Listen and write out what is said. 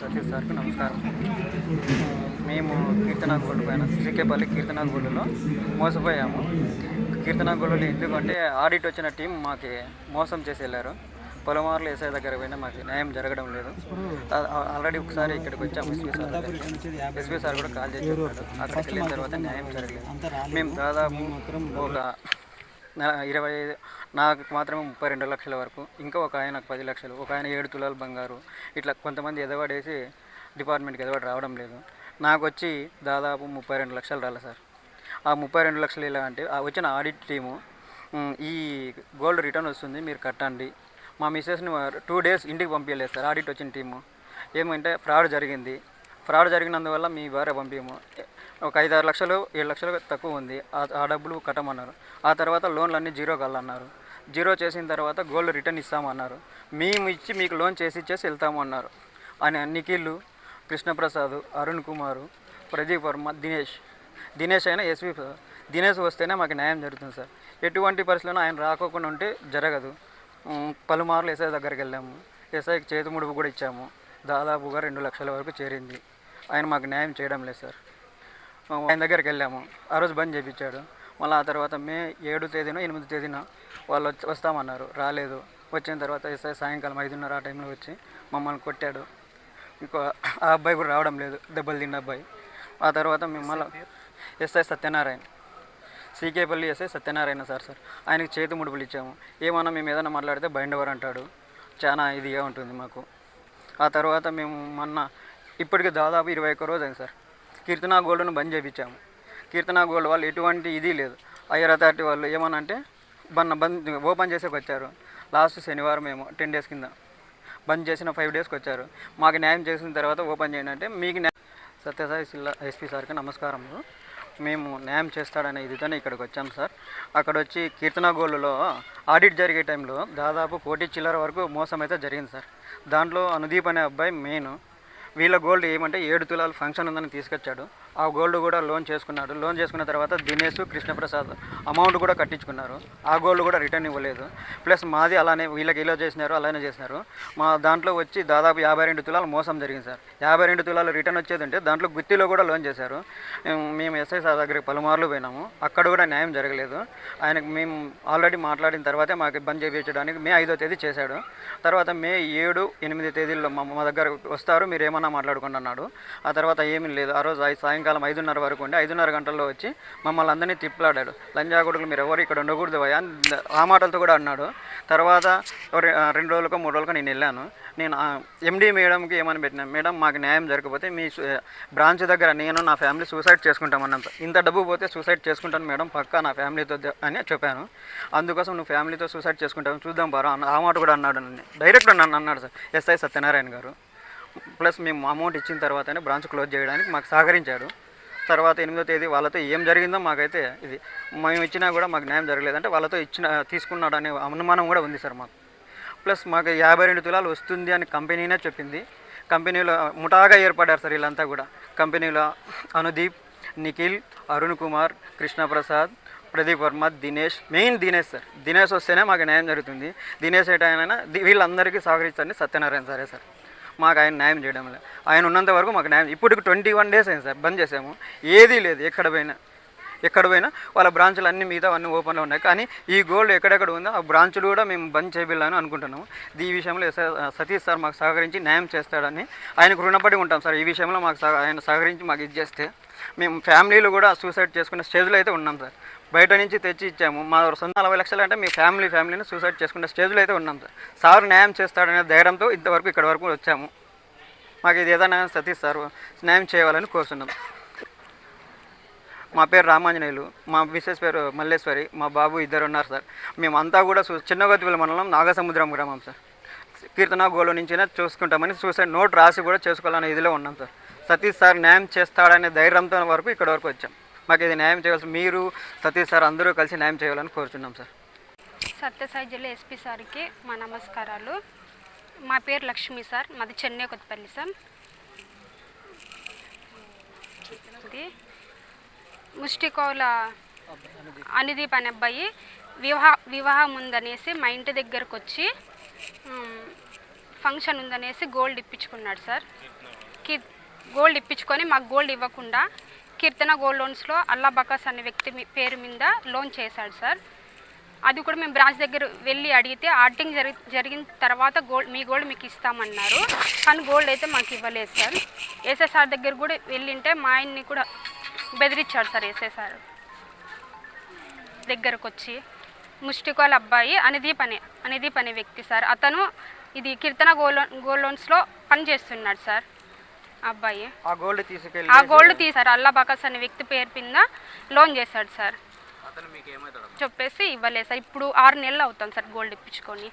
సతీష్ సార్కి నమస్కారం. మేము కీర్తన గోల్డ్ పైన శ్రీకేపల్లి కీర్తన గోల్డ్లో మోసపోయాము. కీర్తన గోల్డ్లో ఎందుకంటే ఆడిట్ వచ్చిన టీం మాకు మోసం చేసి వెళ్ళారు. పొలమార్లు ఎస్ఐ దగ్గర పోయినా మాకు న్యాయం జరగడం లేదు. ఆల్రెడీ ఒకసారి ఇక్కడికి వచ్చాము ఎస్పీ సార్ కూడా కాల్ చేసి చెప్పాడు. అక్కడికి వెళ్ళిన తర్వాత న్యాయం జరగలేదు. మేము దాదాపు ఒక 25 నాకు మాత్రం 32 లక్షల వరకు, ఇంకా ఒక ఆయనకు 10 లక్షలు, ఒక ఆయన 7 తులాల బంగారు, ఇట్లా కొంతమంది ఎదవాడేసి డిపార్ట్మెంట్కి ఎదవాడు రావడం లేదు. నాకు వచ్చి దాదాపు 32 లక్షలు రాలే సార్. ఆ 32 లక్షలు ఎలా అంటే ఆ వచ్చిన ఆడిట్ టీము ఈ గోల్డ్ రిటర్న్ వస్తుంది మీరు కట్టండి, మా మిస్సెస్ని 2 డేస్ ఇంటికి పంపించలేదు సార్. ఆడిట్ వచ్చిన టీము ఏమంటే ఫ్రాడ్ జరిగినందువల్ల మీ భార్య పంపించము, ఒక 5-6 లక్షలు 7 లక్షలు తక్కువ ఉంది, ఆ డబ్బులు కట్టమన్నారు. ఆ తర్వాత లోన్లన్నీ జీరో కలన్నారు. జీరో చేసిన తర్వాత గోల్డ్ రిటర్న్ ఇస్తామన్నారు. మేము ఇచ్చి మీకు లోన్ చేసి వెళ్తాము అన్నారు. ఆయన నిఖిల్, కృష్ణప్రసాద్, అరుణ్ కుమారు, ప్రదీప్ వర్మ, దినేష్ అయినా ఎస్వి దినేష్ వస్తేనే మాకు న్యాయం జరుగుతుంది సార్. ఎటువంటి పరిస్థితుల్లో ఆయన రాకోకుండా ఉంటే జరగదు. పలుమార్లు ఎస్ఐ దగ్గరికి వెళ్ళాము. ఎస్ఐకి చేతి ముడుపు కూడా ఇచ్చాము. దాదాపుగా 2 లక్షల వరకు చేరింది. ఆయన మాకు న్యాయం చేయడం లేదు సార్. ఆయన దగ్గరికి వెళ్ళాము. ఆ రోజు బంద్ చేయించాడు. మళ్ళీ ఆ తర్వాత మే 7 తేదీన 8 తేదీన వాళ్ళు వస్తామన్నారు, రాలేదు. వచ్చిన తర్వాత ఎస్ఐ సాయంకాలం 5:30 ఆ టైంలో వచ్చి మమ్మల్ని కొట్టాడు. ఇంకో ఆ అబ్బాయి కూడా రావడం లేదు, దెబ్బలు తిన్న అబ్బాయి. ఆ తర్వాత మేము మళ్ళీ SI Satyanarayana, Srikepalli SI Satyanarayana sir ఆయనకి చేతి ముడుపులు ఇచ్చాము. ఏమన్నా మేము ఏదైనా మాట్లాడితే బైండవర్ అంటాడు, చాలా ఇదిగా ఉంటుంది మాకు. ఆ తర్వాత మేము ఇప్పటికి దాదాపు 21 రోజు అయింది సార్. కీర్తన గోల్డ్ను బంద్ చేయించాము. కీర్తన గోల్డ్ వాళ్ళు ఎటువంటి ఇది లేదు. ఐఆర్ అథారిటీ వాళ్ళు ఏమనంటే బంద్ ఓపెన్ చేసేకి వచ్చారు. లాస్ట్ శనివారం మేము 10 డేస్ కింద బంద్ చేసిన 5 డేస్కి వచ్చారు. మాకు న్యాయం చేసిన తర్వాత ఓపెన్ చేయండి అంటే మీకు సత్యసాయి జిల్లా ఎస్పీ సార్కి నమస్కారము. మేము న్యాయం చేస్తాడనే ఇదితోనే ఇక్కడికి వచ్చాం సార్. అక్కడ వచ్చి కీర్తన గోల్డ్లో ఆడిట్ జరిగే టైంలో దాదాపు 1 కోటి చిల్లర వరకు మోసం అయితే జరిగింది సార్. దాంట్లో అనుదీప్ అనే అబ్బాయి మెయిన్. వీళ్ళ గోల్డ్ ఏమంటే 7 తులాల ఫంక్షన్ ఉందని తీసుకొచ్చాడు. ఆ గోల్డ్ కూడా లోన్ చేసుకున్నాడు. లోన్ చేసుకున్న తర్వాత దినేష్, కృష్ణప్రసాద్ అమౌంట్ కూడా కట్టించుకున్నారు. ఆ గోల్డ్ కూడా రిటర్న్ ఇవ్వలేదు. ప్లస్ మాది అలానే వీళ్ళకి ఇలా చేసినారు, అలానే చేసినారు. మా దాంట్లో వచ్చి దాదాపు 52 తులాలు మోసం జరిగింది సార్. 52 తులాలు రిటర్న్ వచ్చేది ఉంటే దాంట్లో గుత్తిలో కూడా లోన్ చేశారు. మేము ఎస్ఐ సార్ దగ్గరికి పలుమార్లు పోయినాము. అక్కడ కూడా న్యాయం జరగలేదు. ఆయనకు మేము ఆల్రెడీ మాట్లాడిన తర్వాతే మాకు బంద్ చేయించడానికి మే 5వ తేదీ చేశాడు. తర్వాత మే 7, 8 తేదీల్లో మా దగ్గర వస్తారు, మీరు ఏమన్నా మాట్లాడుకోండి అన్నాడు. ఆ తర్వాత ఏమీ లేదు. ఆ రోజు సాయంకాలం 5:30 వరకు ఉండి 5:30 గంటల్లో వచ్చి మమ్మల్ని అందరినీ తిప్పలాడాడు. లంజా కొడుకులు మీరు ఎవరు ఇక్కడ ఉండకూడదు భయ ఆ మాటలతో కూడా అన్నాడు. తర్వాత 2 రోజులకో 3 రోజులకో నేను వెళ్ళాను. నేను ఎండి మేడంకి ఏమని పెట్టినా, మేడం మాకు న్యాయం జరగకపోతే మీ బ్రాంచ్ దగ్గర నేను నా ఫ్యామిలీ సూసైడ్ చేసుకుంటామన్నంత, ఇంత డబ్బు పోతే సూసైడ్ చేసుకుంటాను మేడం పక్కా నా ఫ్యామిలీతో అని చెప్పాను. అందుకోసం నువ్వు ఫ్యామిలీతో సూసైడ్ చేసుకుంటావు చూద్దాం బారా ఆ మాట కూడా అన్నాడు. డైరెక్ట్ నన్ను అన్నాడు సార్ ఎస్ఐ సత్యనారాయణ గారు. ప్లస్ మేము అమౌంట్ ఇచ్చిన తర్వాతనే బ్రాంచ్ క్లోజ్ చేయడానికి మాకు సహకరించాడు. తర్వాత 8వ తేదీ వాళ్ళతో ఏం జరిగిందో మాకైతే ఇది మేము ఇచ్చినా కూడా మాకు న్యాయం జరగలేదంటే వాళ్ళతో తీసుకున్నాడు అనే అనుమానం కూడా ఉంది సార్ మాకు. ప్లస్ మాకు 52 తులాలు వస్తుంది అని కంపెనీనే చెప్పింది. కంపెనీలో ముఠాగా ఏర్పడ్డారు సార్ వీళ్ళంతా కూడా. కంపెనీలో అనుదీప్, నిఖిల్, అరుణ్ కుమార్, కృష్ణప్రసాద్, ప్రదీప్ వర్మ, మెయిన్ దినేష్ సార్. దినేష్ వస్తేనే మాకు న్యాయం జరుగుతుంది. దినేష్ ఏటైనా వీళ్ళందరికీ సహకరిస్తారని సత్యనారాయణ సరే సార్. మాకు ఆయన న్యాయం చేయడం లేదు. ఆయన ఉన్నంత వరకు మాకు న్యాయం. ఇప్పటికి 21 డేస్ అయింది సార్ బంద్ చేసాము. ఏదీ లేదు. ఎక్కడ పోయినా వాళ్ళ బ్రాంచులు అన్నీ మిగతా అన్నీ ఓపెన్లో ఉన్నాయి. కానీ ఈ గోల్డ్ ఎక్కడెక్కడ ఉందో ఆ బ్రాంచులు కూడా మేము బంద్ చేయాలని అనుకుంటున్నాము. ఈ విషయంలో సతీష్ సార్ మాకు సహకరించి న్యాయం చేస్తాడని ఆయనకు రుణపడి ఉంటాం సార్. ఈ విషయంలో మాకు ఆయన సహకరించి మాకు ఇది చేస్తే మేము ఫ్యామిలీలు కూడా సూసైడ్ చేసుకునే స్టేజ్లో అయితే ఉన్నాం సార్. బయట నుంచి తెచ్చి ఇచ్చాము. మా సొంత 40 లక్షలు అంటే మీ ఫ్యామిలీని సూసైడ్ చేసుకునే స్టేజ్లో అయితే ఉన్నాం సార్. సార్ న్యాయం చేస్తాడనే ధైర్యంతో ఇంతవరకు ఇక్కడ వరకు వచ్చాము. మాకు ఇది ఏదైనా సతీష్ సార్ న్యాయం చేయాలని కోరుతున్నాం. మా పేరు రామాంజనేయులు, మా మిసెస్ పేరు మల్లేశ్వరి, మా బాబు 2 ఉన్నారు సార్. మేమంతా కూడా చిన్నగొత్తిపల్లి మండలం నాగసముద్రం గ్రామం సార్. కీర్తన గోల్డ్ నుంచినే చూసుకుంటామని సూసైడ్ నోట్ రాసి కూడా చేసుకోవాలనే ఇదిలో ఉన్నాం సార్. సతీష్ సార్ న్యాయం చేస్తాడనే ధైర్యంతో వరకు ఇక్కడ వరకు వచ్చాం. మాకు ఇది న్యాయం చేయాల్సి మీరు సతీష్ సార్ అందరూ కలిసి న్యాయం చేయాలని కోరుతున్నాం సార్. సత్యసాయి జిల్లా ఎస్పీ సార్కి మా నమస్కారాలు. మా పేరు లక్ష్మి సార్, మాది చెన్నై కొత్తపల్లి సార్. ఇది ముష్టికోల అనుదీప్ అనే అబ్బాయి వివాహం ఉందనేసి మా ఇంటి దగ్గరకు వచ్చి ఫంక్షన్ ఉందనేసి గోల్డ్ ఇప్పించుకున్నాడు సార్. గోల్డ్ ఇప్పించుకొని మాకు గోల్డ్ ఇవ్వకుండా కీర్తన గోల్డ్ లోన్స్లో అల్లా బకాస్ అనే వ్యక్తి పేరు మీద లోన్ చేశాడు సార్. అది కూడా మేము బ్రాంచ్ దగ్గర వెళ్ళి అడిగితే ఆడిటింగ్ జరిగిన తర్వాత మీ గోల్డ్ మీకు ఇస్తామన్నారు. కానీ గోల్డ్ అయితే మాకు ఇవ్వలేదు సార్. ఎస్ఎస్ఆర్ దగ్గర కూడా వెళ్ళింటే మా ఆయన్ని కూడా బెదిరించాడు సార్. ఎస్ఎస్ఆర్ దగ్గరకు వచ్చి ముష్టికోల అబ్బాయి అనుదీప్ అనే వ్యక్తి సార్. అతను ఇది కీర్తన గోల్డ్ లోన్స్లో పనిచేస్తున్నాడు సార్. అబ్బాయి ఆ గోల్డ్ తీసారు. అల్లా బకాస్ అనే వ్యక్తి పేరు కింద లోన్ చేశాడు సార్. చెప్పేసి ఇవ్వలేదు సార్. ఇప్పుడు 6 నెలలు అవుతాం సార్ గోల్డ్ ఇప్పించుకొని.